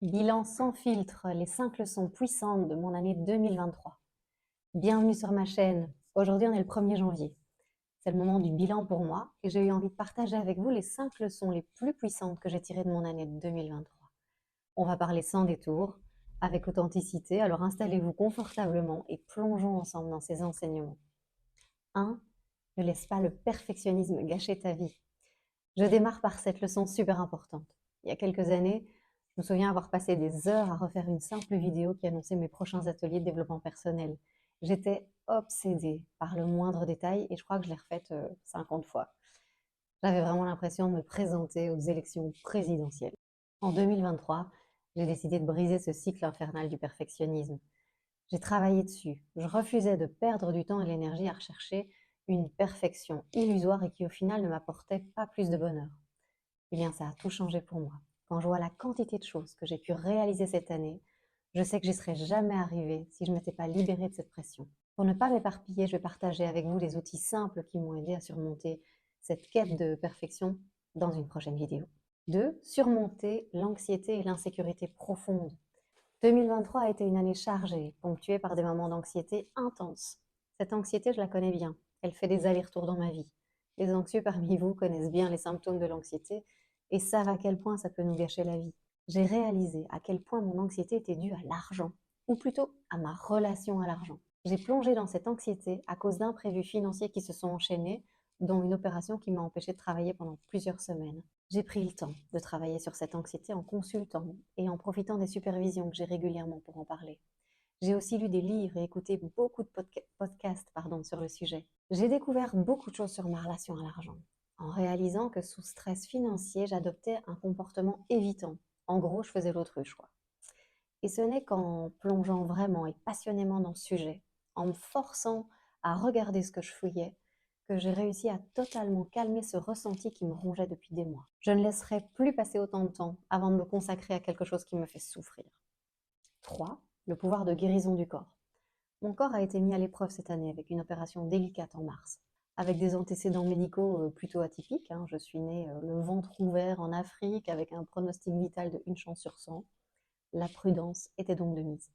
Bilan sans filtre, les 5 leçons puissantes de mon année 2023. Bienvenue sur ma chaîne. Aujourd'hui, on est le 1er janvier. C'est le moment du bilan pour moi et j'ai eu envie de partager avec vous les 5 leçons les plus puissantes que j'ai tirées de mon année 2023. On va parler sans détour, avec authenticité, alors installez-vous confortablement et plongeons ensemble dans ces enseignements. 1. Ne laisse pas le perfectionnisme gâcher ta vie. Je démarre par cette leçon super importante. Il y a quelques années, je me souviens avoir passé des heures à refaire une simple vidéo qui annonçait mes prochains ateliers de développement personnel. J'étais obsédée par le moindre détail et je crois que je l'ai refaite 50 fois. J'avais vraiment l'impression de me présenter aux élections présidentielles. En 2023, j'ai décidé de briser ce cycle infernal du perfectionnisme. J'ai travaillé dessus. Je refusais de perdre du temps et l'énergie à rechercher une perfection illusoire et qui au final ne m'apportait pas plus de bonheur. Eh bien, ça a tout changé pour moi. Quand je vois la quantité de choses que j'ai pu réaliser cette année, je sais que j'y serais jamais arrivée si je ne m'étais pas libérée de cette pression. Pour ne pas m'éparpiller, je vais partager avec vous les outils simples qui m'ont aidé à surmonter cette quête de perfection dans une prochaine vidéo. 2. Surmonter l'anxiété et l'insécurité profonde. 2023 a été une année chargée, ponctuée par des moments d'anxiété intenses. Cette anxiété, je la connais bien. Elle fait des allers-retours dans ma vie. Les anxieux parmi vous connaissent bien les symptômes de l'anxiété et savent à quel point ça peut nous gâcher la vie. J'ai réalisé à quel point mon anxiété était due à l'argent, ou plutôt à ma relation à l'argent. J'ai plongé dans cette anxiété à cause d'imprévus financiers qui se sont enchaînés, dont une opération qui m'a empêché de travailler pendant plusieurs semaines. J'ai pris le temps de travailler sur cette anxiété en consultant et en profitant des supervisions que j'ai régulièrement pour en parler. J'ai aussi lu des livres et écouté beaucoup de podcasts sur le sujet. J'ai découvert beaucoup de choses sur ma relation à l'argent, en réalisant que sous stress financier, j'adoptais un comportement évitant. En gros, je faisais l'autruche, quoi. Et ce n'est qu'en plongeant vraiment et passionnément dans ce sujet, en me forçant à regarder ce que je fouillais, que j'ai réussi à totalement calmer ce ressenti qui me rongeait depuis des mois. Je ne laisserai plus passer autant de temps avant de me consacrer à quelque chose qui me fait souffrir. 3. Le pouvoir de guérison du corps. Mon corps a été mis à l'épreuve cette année avec une opération délicate en mars. Avec des antécédents médicaux plutôt atypiques, je suis née le ventre ouvert en Afrique avec un pronostic vital de 1 chance sur 100. La prudence était donc de mise.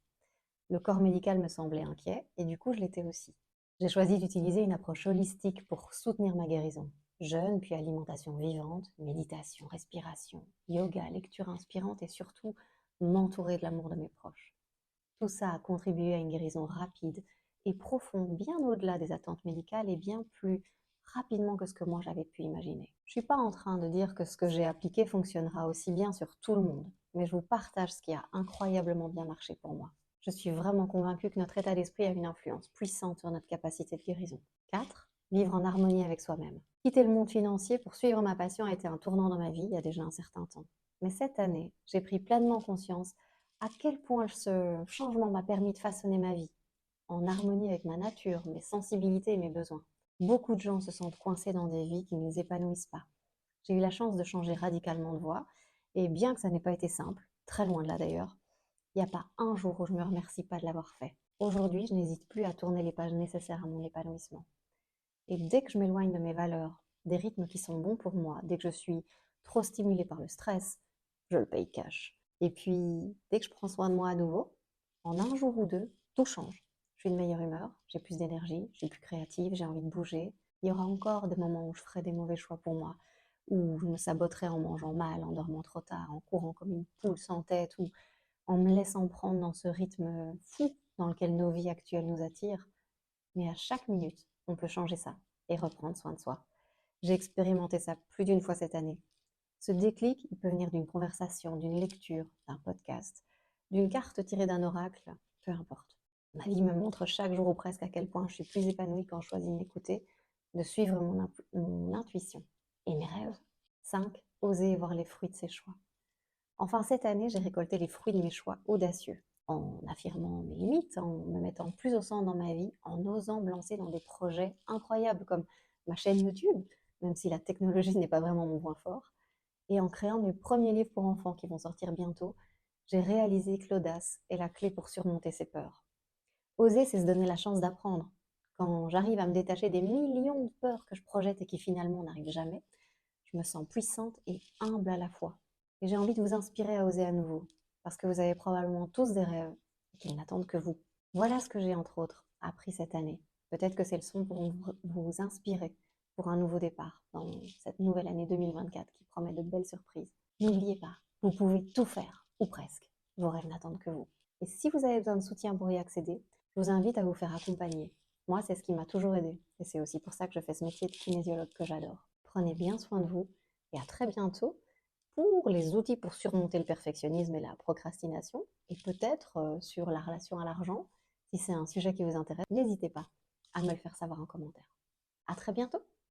Le corps médical me semblait inquiet et du coup je l'étais aussi. J'ai choisi d'utiliser une approche holistique pour soutenir ma guérison. Jeûne, puis alimentation vivante, méditation, respiration, yoga, lecture inspirante et surtout m'entourer de l'amour de mes proches. Tout ça a contribué à une guérison rapide et profonde, bien au-delà des attentes médicales et bien plus rapidement que ce que moi j'avais pu imaginer. Je ne suis pas en train de dire que ce que j'ai appliqué fonctionnera aussi bien sur tout le monde, mais je vous partage ce qui a incroyablement bien marché pour moi. Je suis vraiment convaincue que notre état d'esprit a une influence puissante sur notre capacité de guérison. 4. Vivre en harmonie avec soi-même. Quitter le monde financier pour suivre ma passion a été un tournant dans ma vie il y a déjà un certain temps. Mais cette année, j'ai pris pleinement conscience à quel point ce changement m'a permis de façonner ma vie, en harmonie avec ma nature, mes sensibilités et mes besoins. Beaucoup de gens se sentent coincés dans des vies qui ne les épanouissent pas. J'ai eu la chance de changer radicalement de voie, et bien que ça n'ait pas été simple, très loin de là d'ailleurs, il n'y a pas un jour où je ne me remercie pas de l'avoir fait. Aujourd'hui, je n'hésite plus à tourner les pages nécessaires à mon épanouissement. Et dès que je m'éloigne de mes valeurs, des rythmes qui sont bons pour moi, dès que je suis trop stimulée par le stress, je le paye cash. Et puis, dès que je prends soin de moi à nouveau, en un jour ou deux, tout change. Je suis de meilleure humeur, j'ai plus d'énergie, je suis plus créative, j'ai envie de bouger. Il y aura encore des moments où je ferai des mauvais choix pour moi, où je me saboterai en mangeant mal, en dormant trop tard, en courant comme une poule sans tête, ou en me laissant prendre dans ce rythme fou dans lequel nos vies actuelles nous attirent. Mais à chaque minute, on peut changer ça et reprendre soin de soi. J'ai expérimenté ça plus d'une fois cette année. Ce déclic, il peut venir d'une conversation, d'une lecture, d'un podcast, d'une carte tirée d'un oracle, peu importe. Ma vie me montre chaque jour ou presque à quel point je suis plus épanouie quand je choisis de m'écouter, de suivre mon intuition et mes rêves. 5. Oser voir les fruits de ses choix. Enfin, cette année, j'ai récolté les fruits de mes choix audacieux, en affirmant mes limites, en me mettant plus au centre dans ma vie, en osant me lancer dans des projets incroyables comme ma chaîne YouTube, même si la technologie n'est pas vraiment mon point fort, et en créant mes premiers livres pour enfants qui vont sortir bientôt, j'ai réalisé que l'audace est la clé pour surmonter ses peurs. Oser, c'est se donner la chance d'apprendre. Quand j'arrive à me détacher des millions de peurs que je projette et qui finalement n'arrivent jamais, je me sens puissante et humble à la fois. Et j'ai envie de vous inspirer à oser à nouveau. parce que vous avez probablement tous des rêves qui n'attendent que vous. Voilà ce que j'ai entre autres appris cette année. Peut-être que ces leçons pourront vous inspirer pour un nouveau départ dans cette nouvelle année 2024 qui promet de belles surprises. N'oubliez pas, vous pouvez tout faire, ou presque. Vos rêves n'attendent que vous. Et si vous avez besoin de soutien pour y accéder, je vous invite à vous faire accompagner. Moi, c'est ce qui m'a toujours aidé. Et c'est aussi pour ça que je fais ce métier de kinésiologue que j'adore. Prenez bien soin de vous et à très bientôt pour les outils pour surmonter le perfectionnisme et la procrastination, et peut-être sur la relation à l'argent. Si c'est un sujet qui vous intéresse, n'hésitez pas à me le faire savoir en commentaire. À très bientôt!